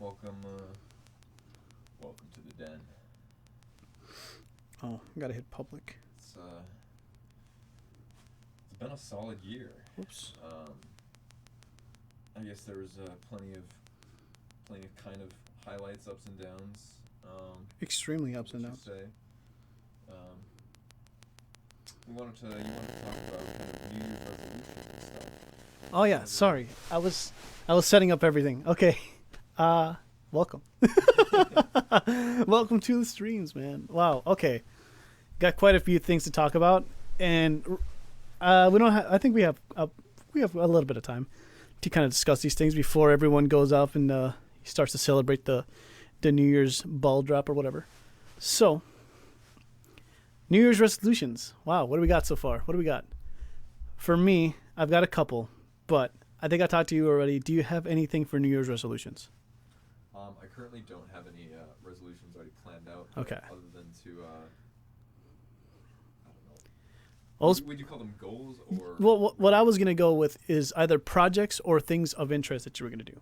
Welcome to the den. Oh, I gotta hit public. It's been a solid year. Whoops. I guess there was plenty of kind of highlights, ups and downs. Extremely ups and downs. Say. You wanted to talk about kind of New Year's resolutions and stuff. Oh yeah, sorry. I was setting up everything. Okay. Welcome. Welcome to the streams, man. Wow. Okay. Got quite a few things to talk about, and we don't have. I think we have a little bit of time to kind of discuss these things before everyone goes up and starts to celebrate the New Year's ball drop or whatever. So, New Year's resolutions. Wow, what do we got so far? What do we got? For me, I've got a couple, but I think I talked to you already. Do you have anything for New Year's resolutions? I currently don't have any resolutions already planned out. Okay. Other than to, I don't know. Also, Would you call them goals or? well, what I was gonna go with is either projects or things of interest that you were gonna do.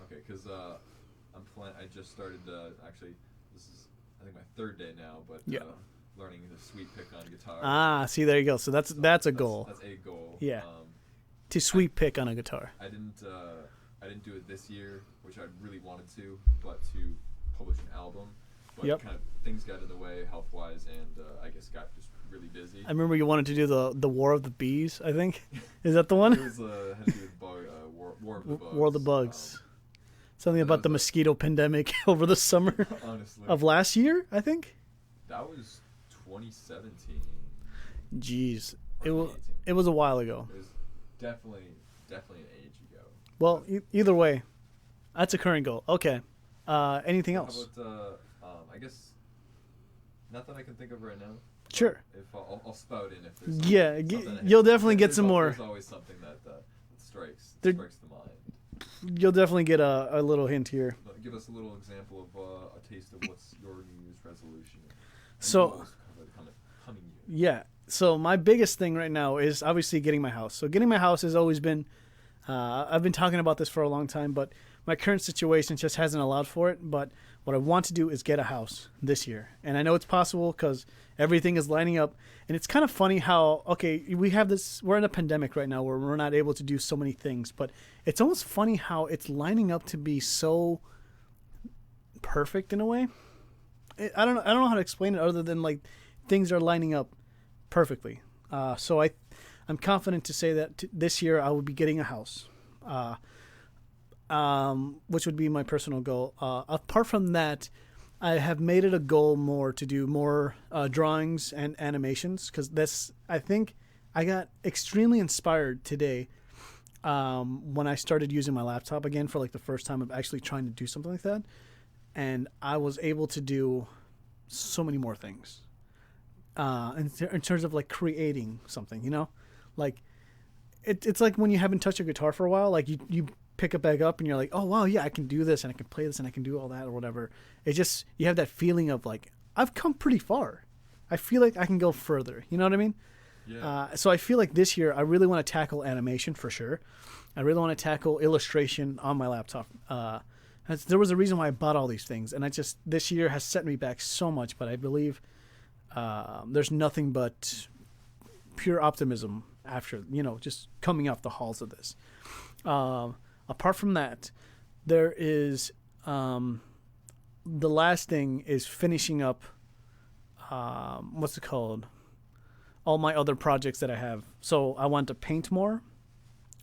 Okay, because I just started actually. This is I think my third day now, but Yeah. Learning the sweep pick on guitar. Ah, see, there you go. So that's a goal. That's a goal. Yeah. To sweep pick on a guitar. I didn't do it this year, which I really wanted to, but to publish an album. But Yep. kind of things got in the way health wise, and I guess got just really busy. I remember you wanted to do the War of the Bees. I think is that the It one? was had to do with War of the Bugs. War of the Bugs. Something about the mosquito pandemic over the summer Honestly, of last year. I think. that was 2017. Jeez, or it was 2018. it was a while ago. It was definitely an age ago. Well, either way, that's a current goal. Okay. Anything else? How about I guess not that I can think of right now. Sure. If I'll spout in if there's Yeah, something that you'll hits. definitely get some more. There's always something that strikes There- the mind. You'll definitely get a little hint here. But give us a little example of a taste of what's your New Year's resolution. And So- goals for the coming year. Yeah. So my biggest thing right now is obviously getting my house. So getting my house has always been, I've been talking about this for a long time, but my current situation just hasn't allowed for it. But what I want to do is get a house this year. And I know it's possible because everything is lining up. And it's kind of funny how, okay, we're in a pandemic right now where we're not able to do so many things, but it's almost funny how it's lining up to be so perfect in a way. I don't know how to explain it other than like things are lining up perfectly. So I'm confident to say that this year I will be getting a house, which would be my personal goal. Apart from that, I have made it a goal more to do more drawings and animations because I think I got extremely inspired today when I started using my laptop again for like the first time of actually trying to do something like that. And I was able to do so many more things in terms of like creating something, like it's like when you haven't touched a guitar for a while, like you pick it back up and you're like, oh wow, yeah, I can do this and I can play this and I can do all that or whatever. It's just, you have that feeling of like, I've come pretty far. I feel like I can go further. You know what I mean? Yeah. So I feel like this year I really want to tackle animation for sure. I really want to tackle illustration on my laptop. There was a reason why I bought all these things, and this year has set me back so much. But I believe there's nothing but pure optimism after just coming off the halls of this. Apart from that, there is the last thing is finishing up. What's it called? All my other projects that I have. So I want to paint more.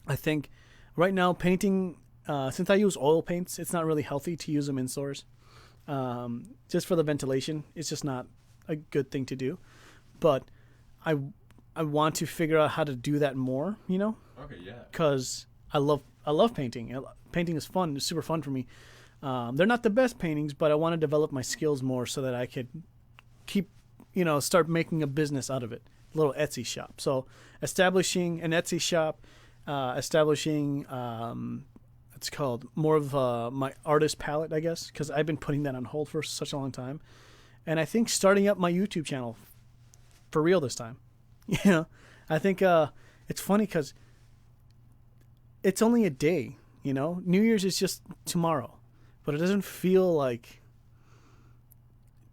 I think right now painting. Since I use oil paints, it's not really healthy to use them indoors. Just for the ventilation, it's just not a good thing to do. But I want to figure out how to do that more, Okay. Yeah. because I love painting. Painting is fun. It's super fun for me. They're not the best paintings, but I want to develop my skills more so that I could start making a business out of it. A little Etsy shop. So establishing an Etsy shop, establishing it's called more of my artist palette, I guess, because I've been putting that on hold for such a long time. And I think starting up my YouTube channel for real this time. I think it's funny because it's only a day, New Year's is just tomorrow. but it doesn't feel like.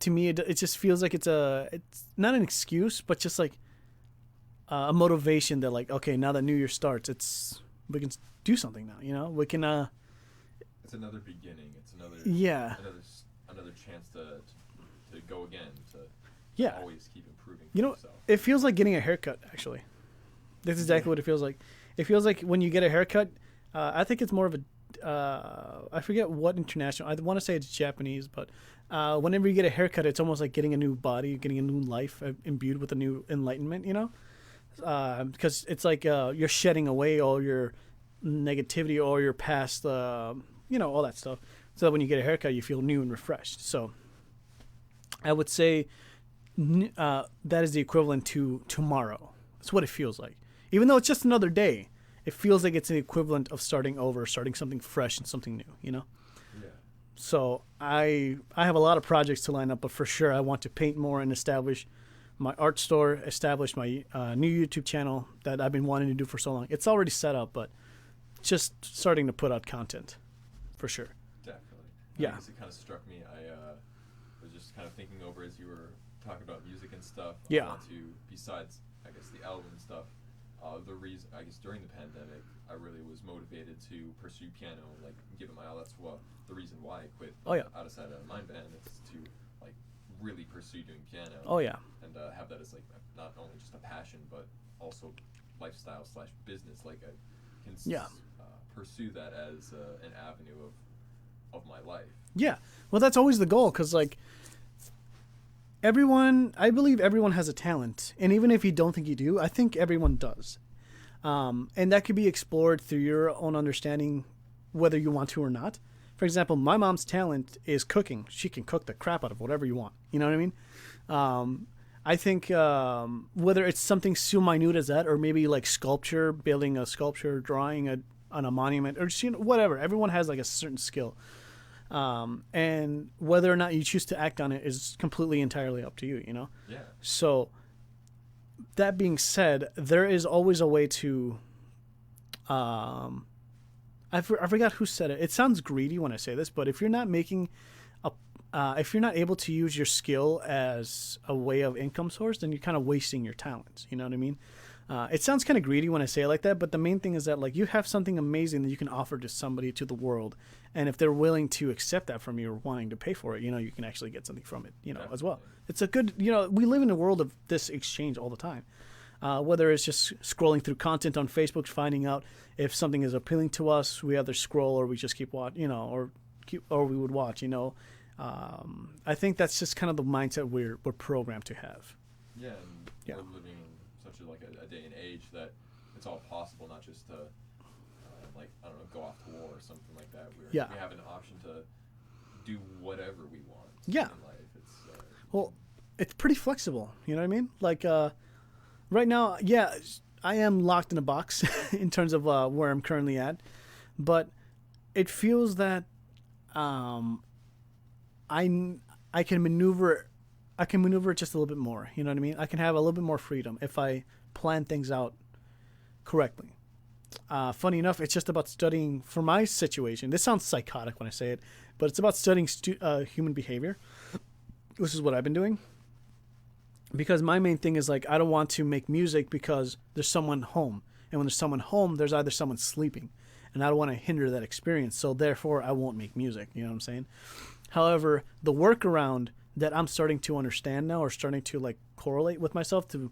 To me, it just feels like it's not an excuse, but just like a motivation that like, okay, now that New Year starts, we can do something now. You know, we can. It's another beginning. It's another Yeah. another chance to go again. To Yeah. always keep improving. You know, yourself. it feels like getting a haircut. Actually, that's exactly what it feels like. It feels like when you get a haircut. I think it's more of a. I forget what international. I want to say it's Japanese, but whenever you get a haircut, it's almost like getting a new body, getting a new life imbued with a new enlightenment. You know, because it's like you're shedding away all your negativity, all your past, all that stuff. So that when you get a haircut, you feel new and refreshed. So I would say that is the equivalent to tomorrow. That's what it feels like. Even though it's just another day, it feels like it's the equivalent of starting over, starting something fresh and something new, you know? Yeah. So I have a lot of projects to line up, but for sure I want to paint more and establish my art store, establish my new YouTube channel that I've been wanting to do for so long. It's already set up, but just starting to put out content, for sure. Definitely. Yeah. I guess it kind of struck me. I was just kind of thinking over as you were talking about music and stuff. Yeah. I want to, besides, I guess, the album and stuff, the reason, I guess, during the pandemic, I really was motivated to pursue piano, like, give it my all. That's the reason why I quit Out of Sight, Out of Mind band. It's to, like, really pursue doing piano. Oh, yeah. And have that as, like, not only just a passion, but also lifestyle / business. Like, I can pursue that as an avenue of my life. Yeah. Well, that's always the goal, because, like, I believe everyone has a talent. And even if you don't think you do, I think everyone does. And that could be explored through your own understanding, whether you want to or not. For example, my mom's talent is cooking. She can cook the crap out of whatever you want. You know what I mean? I think whether it's something so minute as that, or maybe like sculpture, building a sculpture, drawing on a monument, or just, whatever. Everyone has like a certain skill. And whether or not you choose to act on it is completely entirely up to you, you know? Yeah. So that being said, there is always a way to, I forgot who said it. It sounds greedy when I say this, but if you're not making if you're not able to use your skill as a way of income source, then you're kind of wasting your talents. You know what I mean? It sounds kind of greedy when I say it like that, but the main thing is that like you have something amazing that you can offer to somebody, to the world, and if they're willing to accept that from you or wanting to pay for it, you can actually get something from it, as well. It's a good, we live in a world of this exchange all the time. Whether it's just scrolling through content on Facebook, finding out if something is appealing to us, we either scroll or we just keep watching, or we would watch, I think that's just kind of the mindset we're programmed to have. Yeah, and we're living in such a day and age that it's all possible, not just to go off to war or something like that. We have an option to do whatever we want in life. It's pretty flexible. You know what I mean? Like right now, I am locked in a box in terms of where I'm currently at, but it feels that I can maneuver it just a little bit more. You know what I mean? I can have a little bit more freedom if I plan things out correctly. Funny enough, it's just about studying, for my situation, this sounds psychotic when I say it, but it's about studying human behavior, which is what I've been doing. Because my main thing is, like, I don't want to make music because there's someone home. And when there's someone home, there's either someone sleeping. And I don't want to hinder that experience. So therefore, I won't make music. You know what I'm saying? However, the workaround that I'm starting to understand now, or starting to like correlate with myself to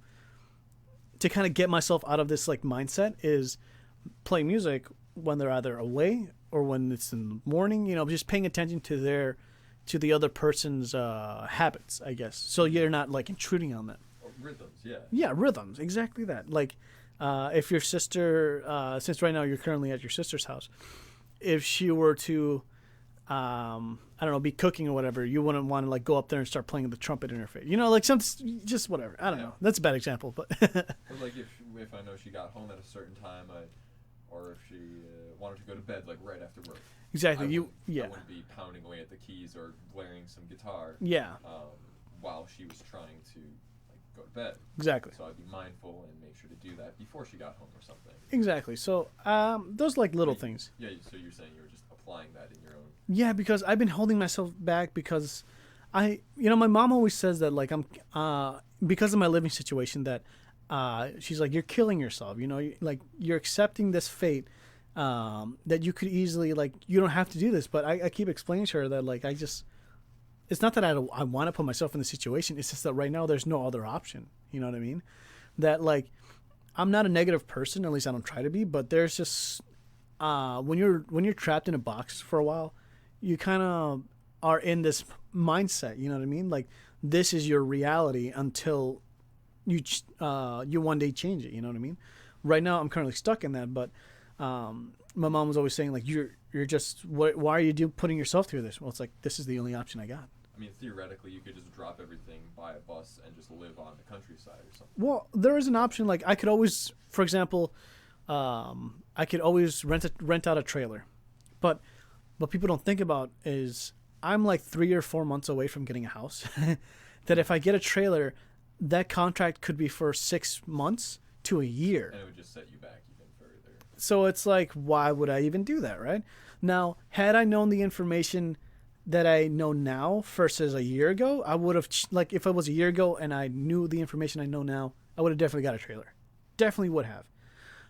kind of get myself out of this like mindset, is play music when they're either away or when it's in the morning, just paying attention to the other person's habits, I guess. So you're not like intruding on them. Rhythms, yeah. Yeah, rhythms, exactly that. Like if your sister, since right now you're currently at your sister's house, if she were to, I don't know, be cooking or whatever, you wouldn't want to like go up there and start playing the trumpet in her face. Like just whatever. I don't know. That's a bad example, but. Or like if I know she got home at a certain time, or if she wanted to go to bed like right after work. Exactly. I wouldn't be pounding away at the keys or blaring some guitar. Yeah. While she was trying to go to bed. Exactly. So I'd be mindful and make sure to do that before she got home or something. Exactly. So those like little things. Yeah. So you're saying you were just applying that in your own. Yeah, because I've been holding myself back because my mom always says that like I'm because of my living situation that she's like, you're killing yourself, like you're accepting this fate that you could easily, like, you don't have to do this. But I keep explaining to her that like it's not that I want to put myself in the situation. It's just that right now there's no other option. You know what I mean? That like I'm not a negative person, at least I don't try to be, but there's just when you're trapped in a box for a while, you kind of are in this mindset. You know what I mean? Like this is your reality until you one day change it. You know what I mean? Right now I'm currently stuck in that, but my mom was always saying like you're just why are you putting yourself through this? Well, it's like this is the only option I got. I mean, theoretically, you could just drop everything, buy a bus, and just live on the countryside or something. Well, there is an option. Like I could always, for example, I could always rent out a trailer, but what people don't think about is I'm like 3 or 4 months away from getting a house. That if I get a trailer, that contract could be for 6 months to a year. And it would just set you back even further. So it's like, why would I even do that, right? Now, had I known the information that I know now versus a year ago, I would have, like, if it was a year ago and I knew the information I know now, I would have definitely got a trailer. Definitely would have.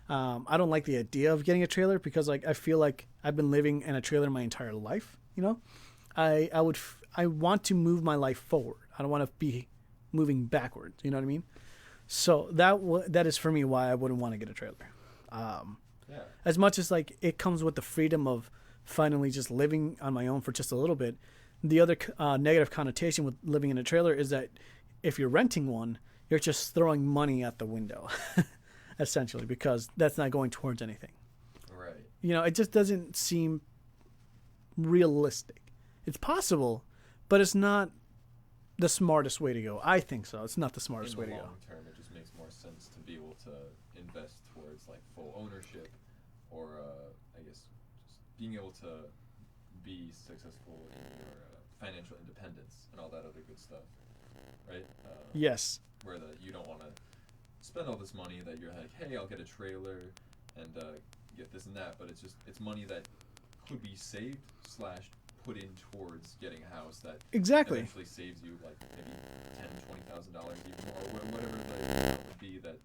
I don't like the idea of getting a trailer because, like, I feel like I've been living in a trailer my entire life. I want to move my life forward. I don't want to be moving backwards. You know what I mean? So that is for me why I wouldn't want to get a trailer. As much as like it comes with the freedom of finally just living on my own for just a little bit, the other negative connotation with living in a trailer is that if you're renting one, you're just throwing money out the window, essentially, because that's not going towards anything. Right. It just doesn't seem realistic. It's possible, but it's not the smartest way to go. I think so. It's not the smartest way to go. In the long term, it just makes more sense to be able to invest towards like full ownership, or I guess just being able to be successful in your financial independence and all that other good stuff, right? Yes. Where you don't want to spend all this money that you're like, hey, I'll get a trailer and get this and that, but it's money that could be saved / put in towards getting a house that exactly eventually saves you like maybe $10,000, $20,000 even more, or whatever the amount would be that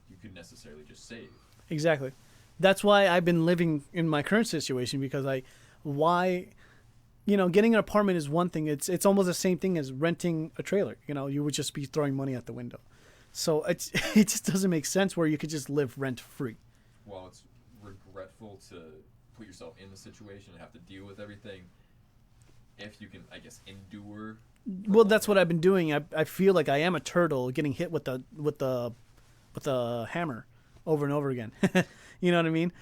you could necessarily just save. Exactly. That's why I've been living in my current situation, because getting an apartment is one thing. It's almost the same thing as renting a trailer. You would just be throwing money out the window. So it just doesn't make sense where you could just live rent free. Well, it's regretful to put yourself in the situation and have to deal with everything. If you can, I guess, endure. Well, that's what I've been doing. I feel like I am a turtle getting hit with the hammer over and over again. You know what I mean?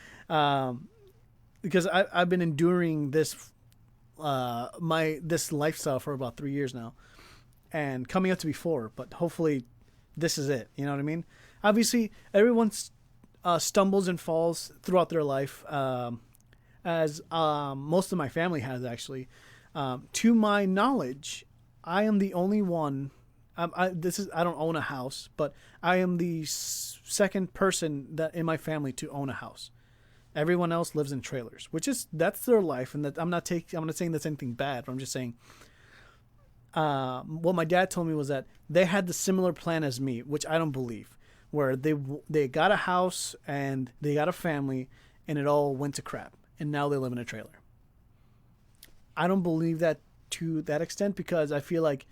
Because I've been enduring this this lifestyle for about 3 years now, and coming up to be 4. But hopefully, this is it. You know what I mean? Obviously, everyone stumbles and falls throughout their life, as most of my family has actually. To my knowledge, I am the only one. I don't own a house, but I am the second person that in my family to own a house. Everyone else lives in trailers, that's their life, and that I'm not saying that's anything bad, but I'm just saying. What my dad told me was that they had the similar plan as me, which I don't believe, where they got a house and they got a family, and it all went to crap, and now they live in a trailer. I don't believe that to that extent, because I feel like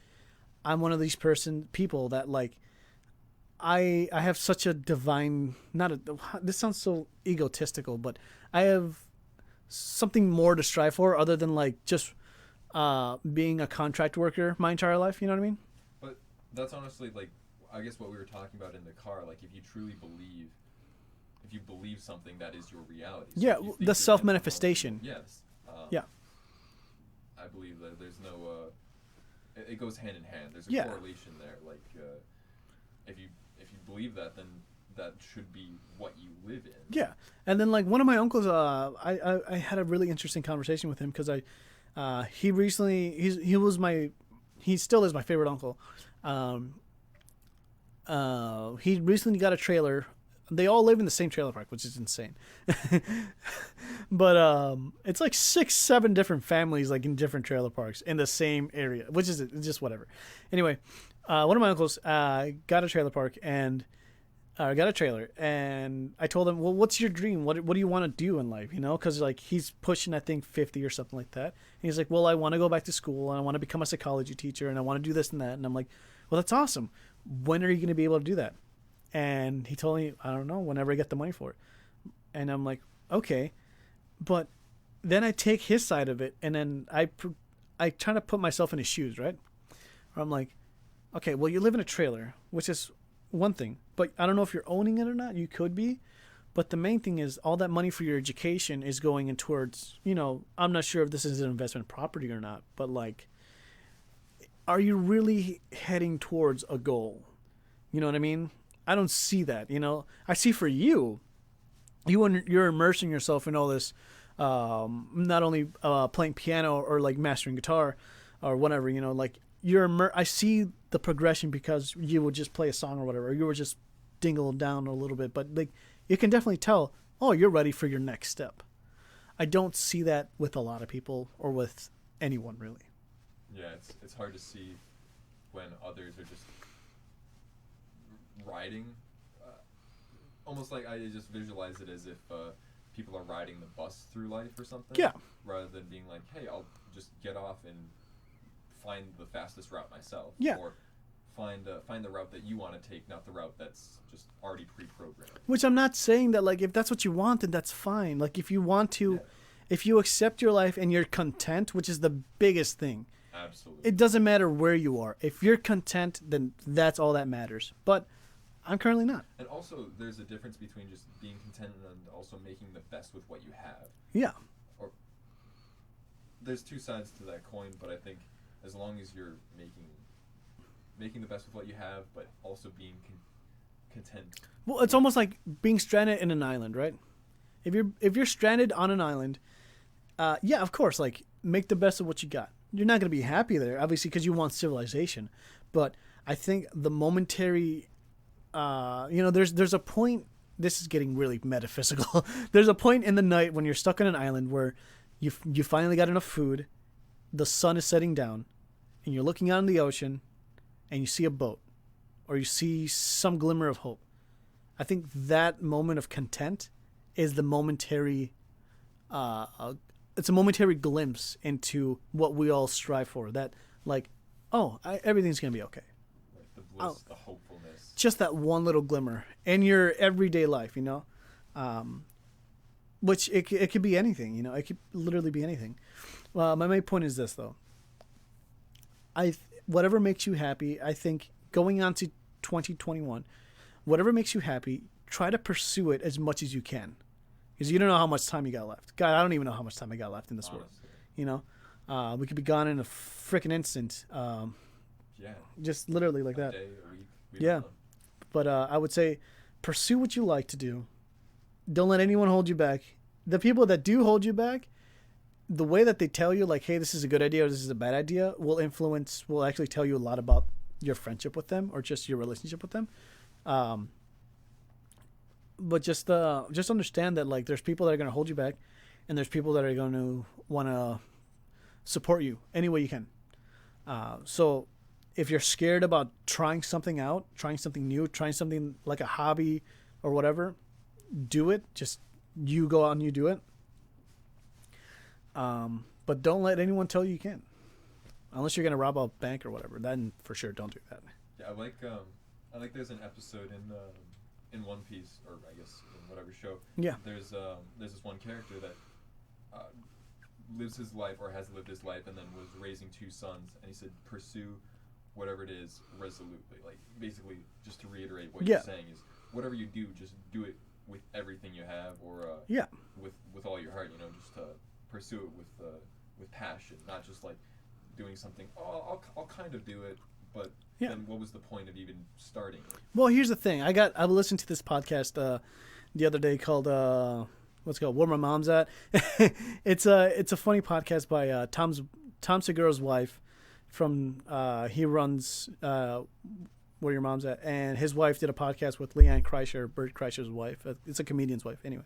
I'm one of these people that like I have such a divine, this sounds so egotistical, but I have something more to strive for other than like just being a contract worker my entire life. You know what I mean? But that's honestly like, I guess what we were talking about in the car, like if you truly believe, if you believe something, that is your reality. So yeah, the self-manifestation. Yes. Yeah. I believe that there's no, it goes hand in hand. There's a correlation there. Like, if you believe that, then that should be what you live in. Yeah, and then like one of my uncles, I had a really interesting conversation with him because he still is my favorite uncle. He recently got a trailer They all live in the same trailer park, which is insane. But it's like 6-7 different families like in different trailer parks in the same area, which is just whatever. Anyway, one of my uncles got a trailer park and got a trailer, and I told him, well, what's your dream? What do you want to do in life? You know, because like he's pushing, I think 50 or something like that. And he's like, well, I want to go back to school and I want to become a psychology teacher and I want to do this and that. And I'm like, well, that's awesome. When are you going to be able to do that? And he told me, I don't know, whenever I get the money for it. And I'm like, okay. But then I take his side of it, and then I try to put myself in his shoes, right? Where I'm like, okay, well, you live in a trailer, which is one thing. But I don't know if you're owning it or not. You could be. But the main thing is all that money for your education is going in towards, you know, I'm not sure if this is an investment property or not, but like, are you really heading towards a goal? You know what I mean? I don't see that, you know. I see for you're immersing yourself in all this, not only playing piano or like mastering guitar or whatever, you know, like I see the progression because you would just play a song or whatever, or you were just dingle down a little bit, but like you can definitely tell, oh, you're ready for your next step. I don't see that with a lot of people or with anyone really. Yeah, it's hard to see when others are just riding, almost like I just visualize it as if people are riding the bus through life or something. Yeah. Rather than being like, hey, I'll just get off and find the fastest route myself. Yeah. Or find the route that you want to take, not the route that's just already pre-programmed. Which I'm not saying that like if that's what you want, then that's fine. Like if you want to, if you accept your life and you're content, which is the biggest thing. Absolutely. It doesn't matter where you are. If you're content, then that's all that matters. But I'm currently not. And also, there's a difference between just being content and also making the best with what you have. Yeah. Or there's two sides to that coin, but I think as long as you're making the best with what you have, but also being content. Well, it's almost like being stranded in an island, right? If you're stranded on an island, yeah, of course, like make the best of what you got. You're not going to be happy there, obviously, because you want civilization. But I think the momentary, there's a point. This is getting really metaphysical. There's a point in the night when you're stuck on an island where you finally got enough food, the sun is setting down, and you're looking out in the ocean, and you see a boat, or you see some glimmer of hope. I think that moment of content is the momentary. It's a momentary glimpse into what we all strive for. That, like, everything's gonna be okay. Like the bliss, the hopefulness. Just that one little glimmer in your everyday life, you know, which it could be anything, you know. It could literally be anything. My main point is this, though. Whatever makes you happy, I think going on to 2021, whatever makes you happy, try to pursue it as much as you can. Because you don't know how much time you got left. God, I don't even know how much time I got left in this world. You know, we could be gone in a freaking instant. Yeah. Just literally like that. A day, a week. Yeah. But I would say pursue what you like to do. Don't let anyone hold you back. The people that do hold you back, the way that they tell you, like, hey, this is a good idea or this is a bad idea, will actually tell you a lot about your friendship with them or just your relationship with them. But just understand that, like, there's people that are going to hold you back, and there's people that are going to want to support you any way you can. So if you're scared about trying something out, trying something new, trying something like a hobby or whatever, do it. Just you go out and you do it. But don't let anyone tell you can't. Unless you're going to rob a bank or whatever. Then for sure don't do that. Yeah, I like there's an episode in One Piece, or I guess in whatever show. Yeah. There's this one character that lives his life or has lived his life and then was raising two sons, and he said pursue whatever it is resolutely. Like, basically, just to reiterate what you're saying is whatever you do, just do it with everything you have, or with all your heart. You know, just pursue it with passion, not just like doing something. Oh, I'll kind of do it. But then what was the point of even starting it? Well, here's the thing. I listened to this podcast the other day called what's it called? Where My Mom's At. It's a funny podcast by Tom Segura's wife. He runs where your mom's at, and his wife did a podcast with Leanne Kreischer, Bert Kreischer's wife. It's a comedian's wife. Anyway,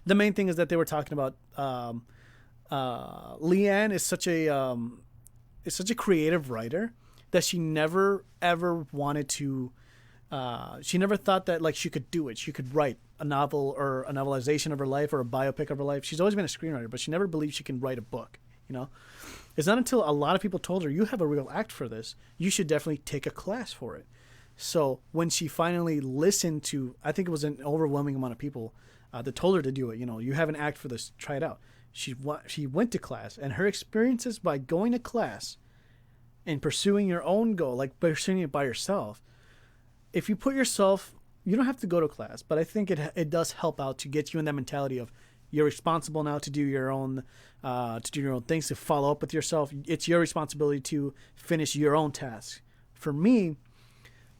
the main thing is that they were talking about Leanne is such a creative writer that she never ever wanted to. She never thought that like she could do it. She could write a novel or a novelization of her life or a biopic of her life. She's always been a screenwriter, but she never believed she can write a book. You know, it's not until a lot of people told her, "You have a real act for this. You should definitely take a class for it." So when she finally listened to, I think it was an overwhelming amount of people that told her to do it. You know, you have an act for this. Try it out. She went to class, and her experiences by going to class and pursuing your own goal, like pursuing it by yourself. If you put yourself, you don't have to go to class, but I think it does help out to get you in that mentality of you're responsible now to do your own things, to follow up with yourself. It's your responsibility to finish your own tasks. For me,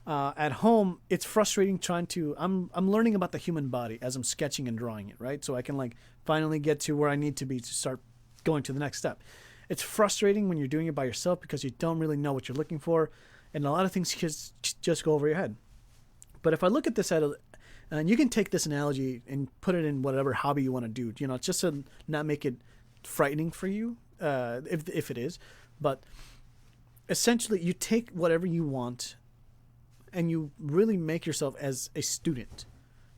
at home, it's frustrating trying to. I'm learning about the human body as I'm sketching and drawing it, right? So I can like finally get to where I need to be to start going to the next step. It's frustrating when you're doing it by yourself because you don't really know what you're looking for, and a lot of things just go over your head. But if I look at this and you can take this analogy and put it in whatever hobby you want to do, you know, just to not make it frightening for you, if it is. But essentially, you take whatever you want and you really make yourself as a student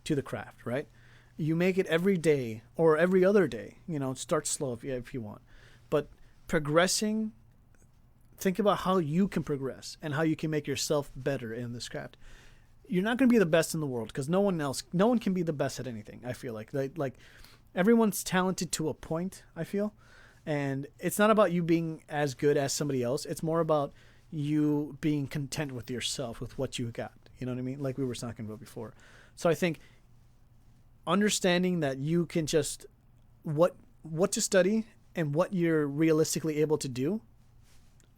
to the craft, right? You make it every day or every other day, you know, start slow if you want. But progressing, think about how you can progress and how you can make yourself better in this craft. You're not going to be the best in the world because no one can be the best at anything. I feel like everyone's talented to a point, I feel. And it's not about you being as good as somebody else. It's more about you being content with yourself, with what you got. You know what I mean? Like we were talking about before. So I think understanding that you can just what to study and what you're realistically able to do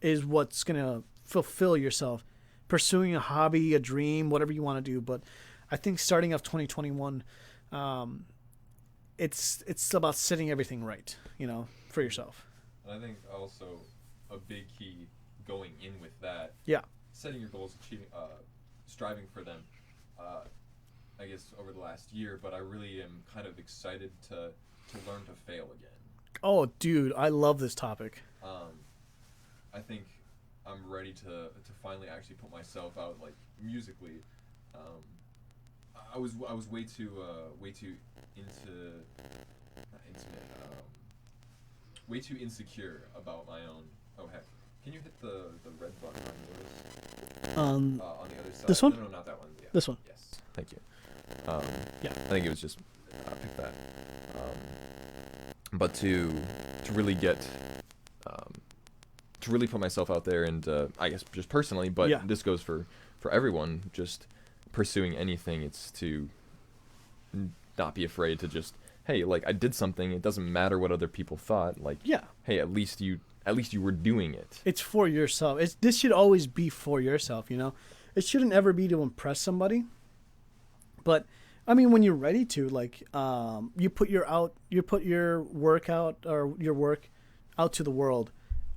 is what's going to fulfill yourself. Pursuing a hobby, a dream, whatever you want to do. But I think starting off 2021, it's about setting everything right, you know, for yourself. And I think also a big key going in with that, setting your goals, achieving, striving for them, I guess over the last year, but I really am kind of excited to learn to fail again. Oh, dude, I love this topic. I think I'm ready to finally actually put myself out, like musically. I was way too way too insecure about my own. Oh heck! Can you hit the red button on yours? On the other side. This one? No, not that one. Yeah. This one. Yes. Thank you. Yeah. I think it was just pick that. But to really get. To really put myself out there and I guess just personally, but this goes for everyone, just pursuing anything, it's to not be afraid to just, hey, like I did something, it doesn't matter what other people thought, like hey, at least you were doing it. It's for yourself. This should always be for yourself, you know. It shouldn't ever be to impress somebody. But I mean, when you're ready to, like, you put your work out or your work out to the world.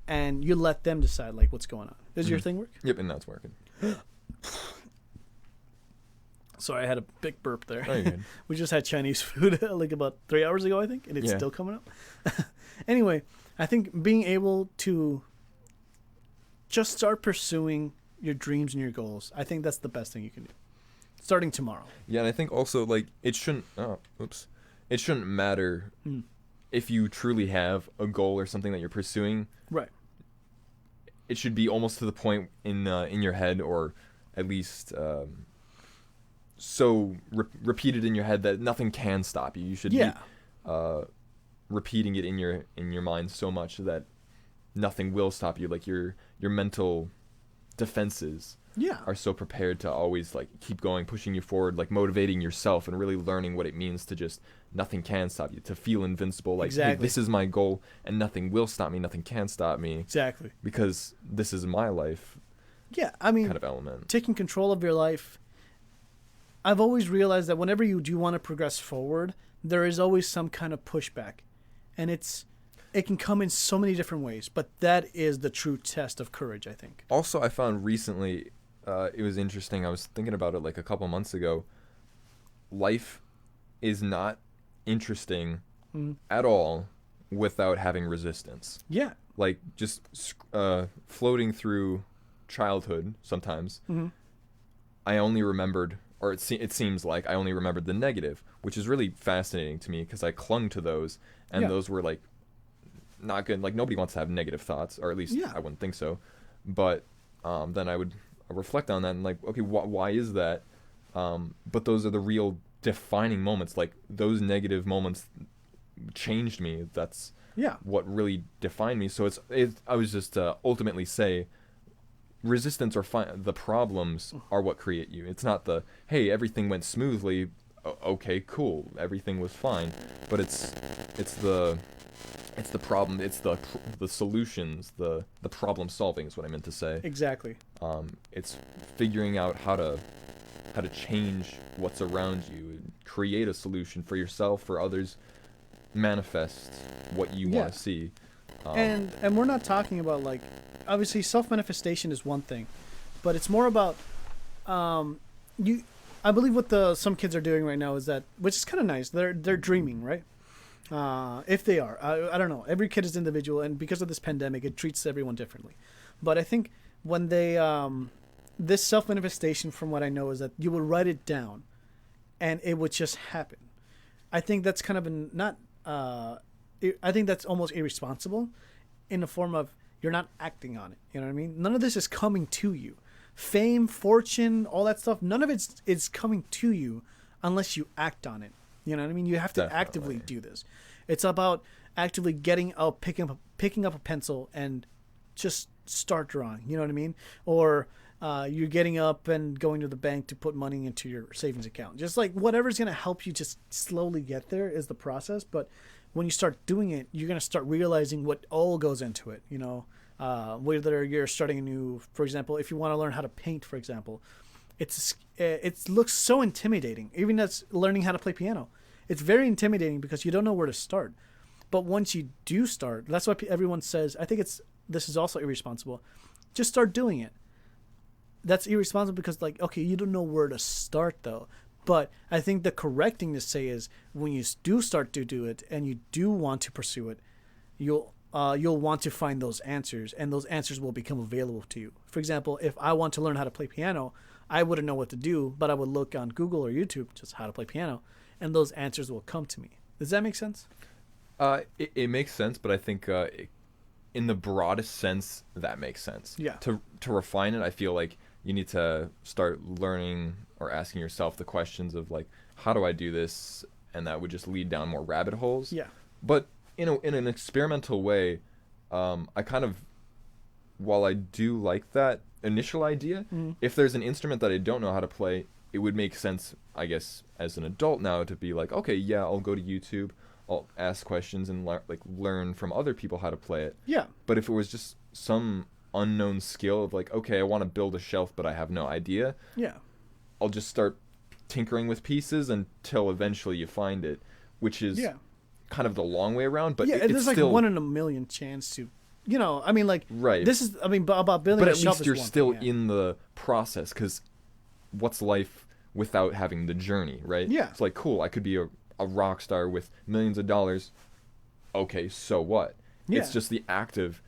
And you let them decide, like, what's going on. Does your thing work? Yep, and that's working. Sorry, I had a big burp there. Oh, you're good. We just had Chinese food like about 3 hours ago, I think, and it's still coming up. Anyway, I think being able to just start pursuing your dreams and your goals, I think that's the best thing you can do. Starting tomorrow. Yeah, and I think also, like, it shouldn't matter if you truly have a goal or something that you're pursuing. Right. It should be almost to the point in your head, or at least so repeated in your head that nothing can stop you. You should be repeating it in your mind so much that nothing will stop you. Like your mental defenses are so prepared to always like keep going, pushing you forward, like motivating yourself and really learning what it means to just nothing can stop you, to feel invincible, like hey, this is my goal and nothing will stop me, nothing can stop me. Exactly. Because this is my life. Yeah, I mean, kind of element. Taking control of your life. I've always realized that whenever you do want to progress forward, there is always some kind of pushback. And it can come in so many different ways, but that is the true test of courage, I think. Also, I found recently, it was interesting. I was thinking about it like a couple months ago. Life is not interesting at all without having resistance. Yeah. Like just floating through childhood sometimes, I only remembered, or it seems like I only remembered the negative, which is really fascinating to me because I clung to those, and those were like not good. Like nobody wants to have negative thoughts, or at least I wouldn't think so. But then I would reflect on that and like, okay, why is that? But those are the real defining moments. Like those negative moments changed me. That's what really defined me. So I was just ultimately say resistance or the problems are what create you. It's not the, hey, everything went smoothly, okay, cool, everything was fine, but it's the problem, it's the solutions, the problem solving is what I meant to say. Exactly. It's figuring out how to change what's around you and create a solution for yourself, for others, manifest what you want to see. And we're not talking about like, obviously self-manifestation is one thing, but it's more about I believe what some kids are doing right now is that, which is kind of nice, they're dreaming, right? If they are, I don't know, every kid is individual, and because of this pandemic it treats everyone differently. But I think when they this self-manifestation, from what I know, is that you would write it down and it would just happen. I think that's kind of I think that's almost irresponsible in the form of you're not acting on it. You know what I mean? None of this is coming to you. Fame, fortune, all that stuff, none of it's coming to you unless you act on it. You know what I mean? You have to actively do this. It's about actively getting out, picking up a pencil and just start drawing. You know what I mean? Or you're getting up and going to the bank to put money into your savings account. Just like whatever's going to help you just slowly get there is the process. But when you start doing it, you're going to start realizing what all goes into it. You know, whether you're starting a new, for example, if you want to learn how to paint, for example, it looks so intimidating. Even as learning how to play piano, it's very intimidating because you don't know where to start. But once you do start, that's why everyone says, I think this is also irresponsible. Just start doing it. That's irresponsible because, like, okay, you don't know where to start though. But I think the correct thing to say is when you do start to do it and you do want to pursue it, you'll want to find those answers, and those answers will become available to you. For example, if I want to learn how to play piano, I wouldn't know what to do, but I would look on Google or YouTube just how to play piano, and those answers will come to me. Does that make sense? It makes sense, but I think in the broadest sense, that makes sense. Yeah. To refine it, I feel like you need to start learning or asking yourself the questions of like, how do I do this? And that would just lead down more rabbit holes. Yeah. But in an experimental way, I kind of, while I do like that initial idea, if there's an instrument that I don't know how to play, it would make sense, I guess, as an adult now to be like, okay, yeah, I'll go to YouTube, I'll ask questions and learn from other people how to play it. Yeah. But if it was just some unknown skill of like, okay, I want to build a shelf, but I have no idea. Yeah. I'll just start tinkering with pieces until eventually you find it, which is kind of the long way around. But there's still, like 1 in a million chance to, you know, I mean, like, right. This is, I mean, about building a shelf. But at least you're still in the process, because what's life without having the journey, right? Yeah. It's like, cool, I could be a rock star with millions of dollars. Okay, so what? Yeah. It's just the act of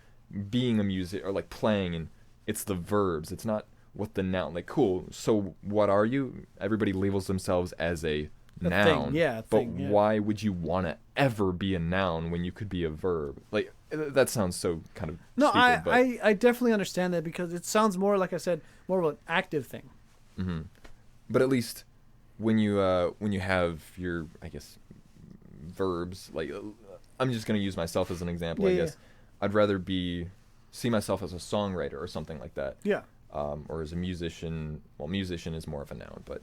being a music or like playing, and it's the verbs. It's not what the noun, like, cool, so what are you? Everybody labels themselves as a noun. Thing. Why would you want to ever be a noun when you could be a verb? Like, that sounds so kind of stupid, I definitely understand that, because it sounds more, like I said, more of an active thing. Mm-hmm. But at least when you have your, I guess, verbs, like, I'm just going to use myself as an example, I guess. I'd rather see myself as a songwriter or something like that. Yeah. Or as a musician. Well, musician is more of a noun, but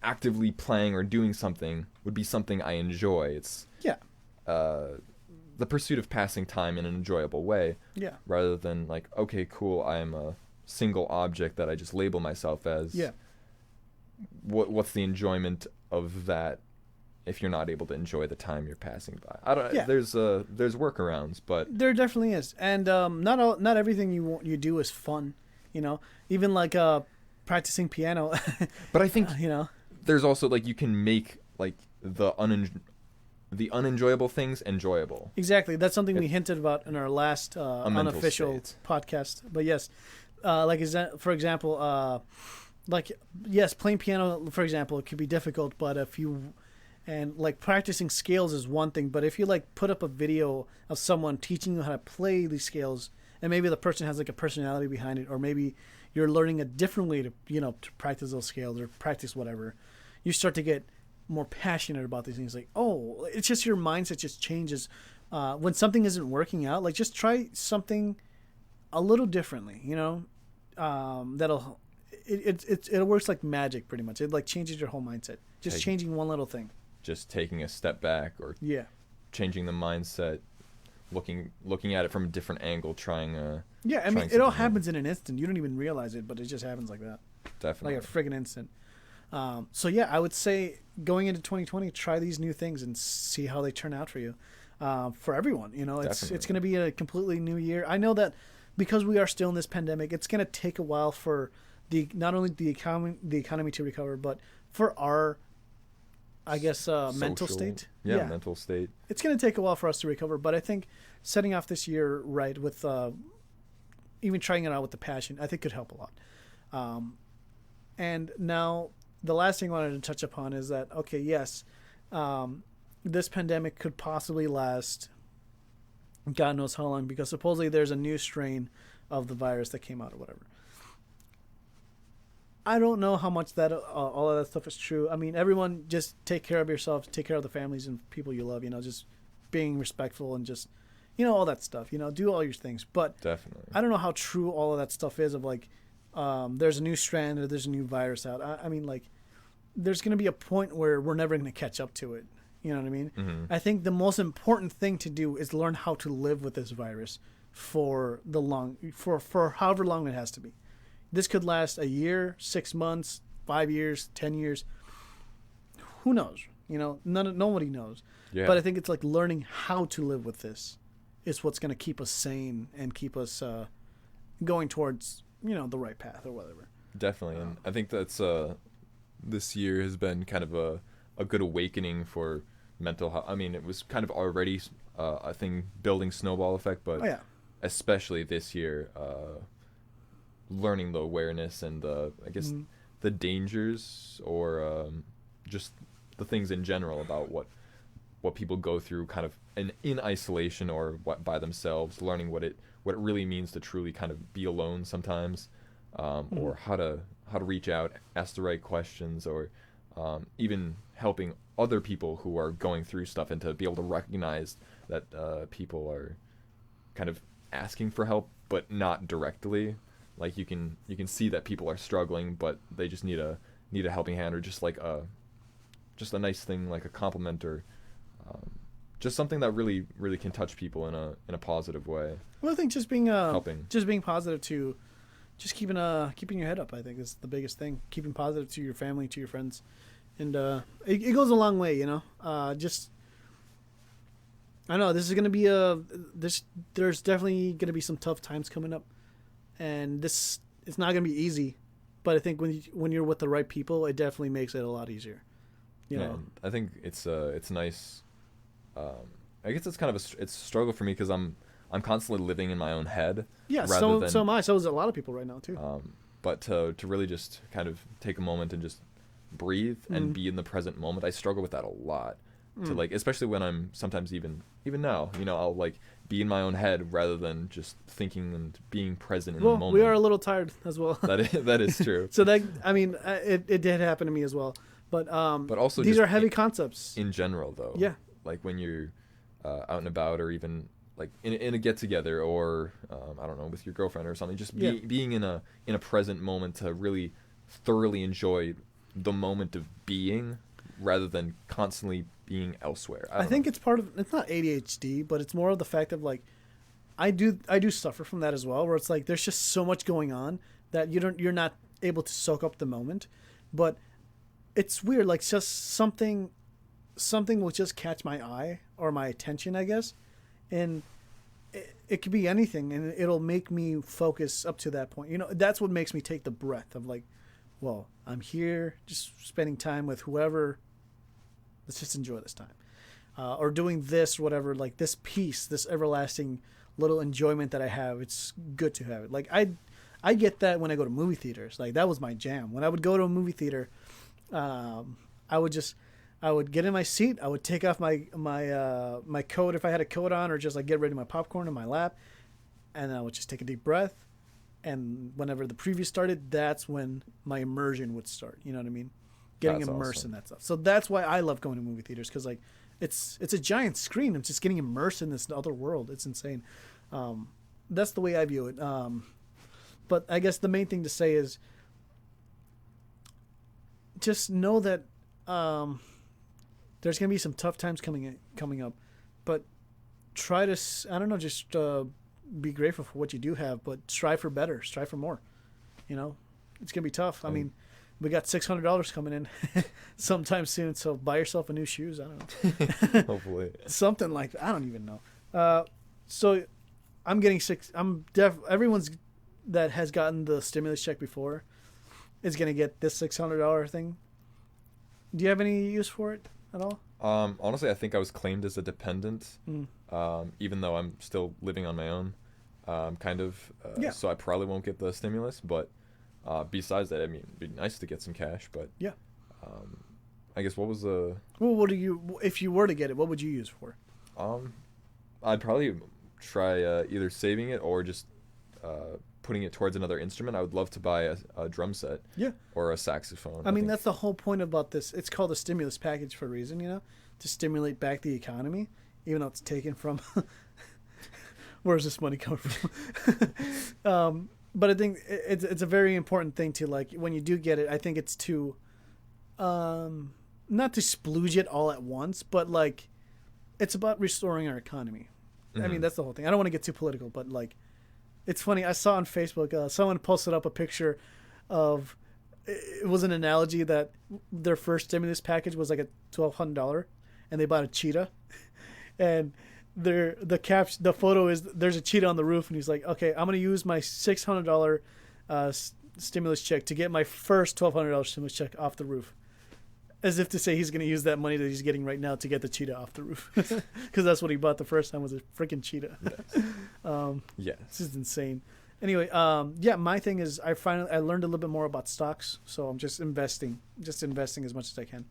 actively playing or doing something would be something I enjoy. It's the pursuit of passing time in an enjoyable way. Yeah. Rather than like, okay, cool, I'm a single object that I just label myself as. Yeah. What's the enjoyment of that if you're not able to enjoy the time you're passing by? I don't. Yeah. There's workarounds, but there definitely is, and not everything you do is fun. You know, even like practicing piano. But I think you know, there's also like you can make like the unenjoyable things enjoyable. Exactly. That's something we hinted about in our last unofficial podcast. But yes, for example, like yes, playing piano, for example, it could be difficult. But like practicing scales is one thing. But if you like put up a video of someone teaching you how to play these scales, and maybe the person has like a personality behind it, or maybe you're learning a different way to to practice those scales or practice whatever, you start to get more passionate about these things. Like, oh, it's just your mindset just changes when something isn't working out. Like, just try something a little differently. It works like magic, pretty much. It like changes your whole mindset. Just changing one little thing. Just taking a step back, or changing the mindset, looking at it from a different angle, trying. I mean, it all happens in an instant. You don't even realize it, but it just happens like that. Definitely, like a friggin' instant. So yeah, I would say going into 2020, try these new things and see how they turn out for you. For everyone, it's going to be a completely new year. I know that because we are still in this pandemic, it's going to take a while for not only the economy to recover, but for our, I guess, mental state. Yeah, mental state. It's going to take a while for us to recover, but I think setting off this year right with even trying it out with the passion, I think could help a lot. And now the last thing I wanted to touch upon is that, okay, yes, this pandemic could possibly last God knows how long, because supposedly there's a new strain of the virus that came out or whatever. I don't know how much that all of that stuff is true. I mean, everyone just take care of yourselves, take care of the families and people you love, just being respectful and just, all that stuff, do all your things. But definitely, I don't know how true all of that stuff is of like, there's a new strand or there's a new virus out. I mean, like, there's going to be a point where we're never going to catch up to it. You know what I mean? Mm-hmm. I think the most important thing to do is learn how to live with this virus for however long it has to be. This could last a year, 6 months, 5 years, 10 years. Who knows? Nobody knows. Yeah. But I think it's like learning how to live with this is what's going to keep us sane and keep us going towards, the right path or whatever. Definitely. And I think that's this year has been kind of a good awakening for mental health. I mean, it was kind of already a thing building snowball effect, but especially this year, learning the awareness and the dangers or just the things in general about what people go through kind of in isolation or by themselves, learning what it really means to truly kind of be alone sometimes, or how to reach out, ask the right questions, or even helping other people who are going through stuff, and to be able to recognize that people are kind of asking for help, but not directly. Like you can see that people are struggling, but they just need a helping hand, or just like a nice thing, like a compliment, or just something that really really can touch people in a positive way. Well, I think just being helping, just being positive to, just keeping your head up, I think is the biggest thing. Keeping positive to your family, to your friends, and it goes a long way, just. I know this is gonna be there's definitely gonna be some tough times coming up, and it's not gonna be easy, but I think when you're with the right people, it definitely makes it a lot easier. You know? I think it's nice. I guess it's kind of it's a struggle for me because I'm constantly living in my own head. Yeah, so am I. So is a lot of people right now too. But to really just kind of take a moment and just breathe and be in the present moment, I struggle with that a lot. To like, especially when I'm sometimes even now, I'll like be in my own head rather than just thinking and being present in the moment. We are a little tired as well. that is true. So it did happen to me as well. But also these are heavy concepts in general, though. Yeah. Like when you're out and about, or even like in a get together, or I don't know, with your girlfriend or something. Just being in a present moment to really thoroughly enjoy the moment of being, rather than constantly being elsewhere. I think it's not ADHD, but it's more of the fact of like, I do suffer from that as well, where it's like there's just so much going on that you're not able to soak up the moment. But it's weird, like just something will just catch my eye or my attention, I guess, and it could be anything, and it'll make me focus up to that point. That's what makes me take the breath of like, well, I'm here just spending time with whoever. Let's just enjoy this time. Or doing this, whatever, like this peace, this everlasting little enjoyment that I have. It's good to have it. Like I get that when I go to movie theaters. Like that was my jam. When I would go to a movie theater, I would get in my seat. I would take off my coat if I had a coat on, or just like get ready my popcorn in my lap, and I would just take a deep breath. And whenever the preview started, that's when my immersion would start. You know what I mean? Getting immersed in that stuff. So that's why I love going to movie theaters, because like it's a giant screen. I'm just getting immersed in this other world. It's insane. That's the way I view it. But I guess the main thing to say is just know that there's gonna be some tough times coming up, but try to just be grateful for what you do have, but strive for better, strive for more. It's gonna be tough. I mean, we got $600 coming in sometime soon, so buy yourself a new shoes. I don't know. Hopefully something like that. I don't even know. So I'm getting everyone's that has gotten the stimulus check before is gonna get this $600 thing. Do you have any use for it at all? Honestly, I think I was claimed as a dependent, even though I'm still living on my own, kind of. So I probably won't get the stimulus. But besides that, I mean, it'd be nice to get some cash. But yeah, I guess what was the? Well, if you were to get it, what would you use for? I'd probably try either saving it or just putting it towards another instrument. I would love to buy a drum set, or a saxophone. I mean, that's the whole point about this. It's called a stimulus package for a reason, to stimulate back the economy, even though it's taken from. Where's this money coming from? But I think it's a very important thing to, like, when you do get it. I think it's to, not to splooge it all at once, but like, it's about restoring our economy. I mean, that's the whole thing. I don't want to get too political, but like. It's funny. I saw on Facebook, someone posted up a picture of, it was an analogy that their first stimulus package was like a $1,200, and they bought a cheetah, and the photo is there's a cheetah on the roof, and he's like, okay, I'm gonna use my $600 stimulus check to get my first $1,200 stimulus check off the roof. As if to say he's going to use that money that he's getting right now to get the cheetah off the roof. Because that's what he bought the first time, was a freaking cheetah. Yes. This is insane. Anyway, my thing is I learned a little bit more about stocks. So I'm just investing as much as I can.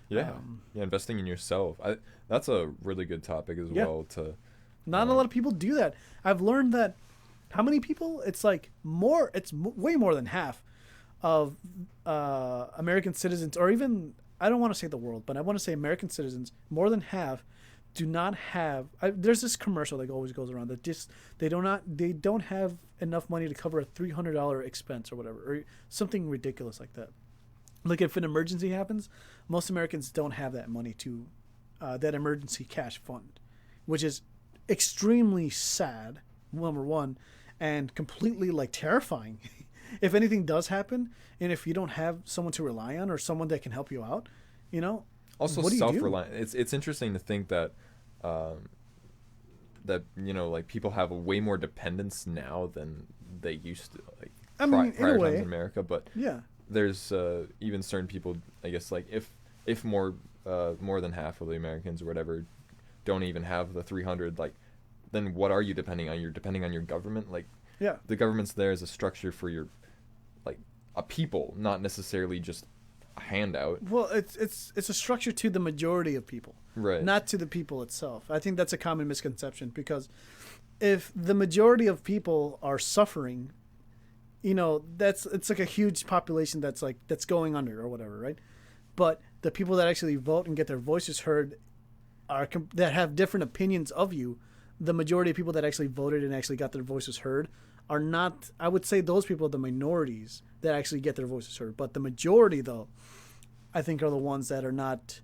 Yeah. Investing in yourself. That's a really good topic as well. Not a lot of people do that. I've learned that how many people? It's like way more than half of American citizens, or even, I don't want to say the world, but I want to say American citizens, more than half do not have. There's this commercial that always goes around that they don't have enough money to cover a $300 expense or whatever, or something ridiculous like that. Like if an emergency happens, most Americans don't have that money to that emergency cash fund, which is extremely sad, number one, and completely like terrifying. If anything does happen, and if you don't have someone to rely on or someone that can help you out, also self-reliant. It's interesting to think that like people have way more dependence now than they used to. Like prior times in America, but there's even certain people, I guess, like if more than half of the Americans or whatever don't even have the 300, like, then what are you depending on? You're depending on your government, like. Yeah. The government's there as a structure for your, like, a people, not necessarily just a handout. Well, it's a structure to the majority of people, right? Not to the people itself. I think that's a common misconception, because if the majority of people are suffering, it's like a huge population that's going under or whatever, right? But the people that actually vote and get their voices heard that have different opinions of you. The majority of people that actually voted and actually got their voices heard are not, I would say those people are the minorities that actually get their voices heard. But the majority, though, I think are the ones that are not,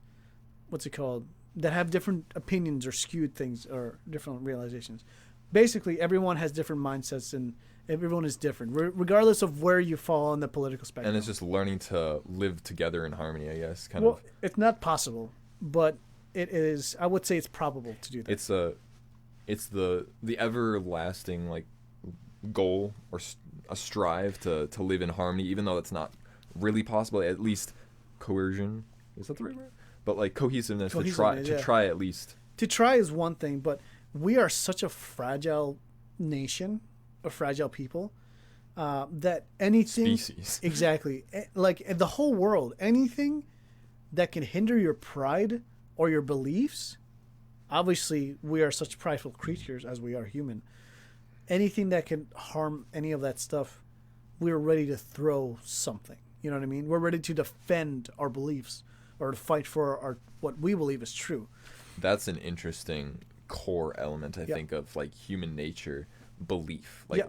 that have different opinions or skewed things or different realizations. Basically, everyone has different mindsets and everyone is different, regardless of where you fall on the political spectrum. And it's just learning to live together in harmony, I guess. It's not possible, but it is, I would say it's probable to do that. it's the everlasting like goal or a strive to live in harmony, even though it's not really possible. At least coercion, is that the right word? But like cohesiveness, to try at least. To try is one thing, but we are such a fragile nation, a fragile people, that anything species exactly like the whole world, anything that can hinder your pride or your beliefs. Obviously, we are such prideful creatures as we are human. Anything that can harm any of that stuff, we're ready to throw something. You know what I mean? We're ready to defend our beliefs or to fight for our what we believe is true. That's an interesting core element, I think, of like human nature, belief. Like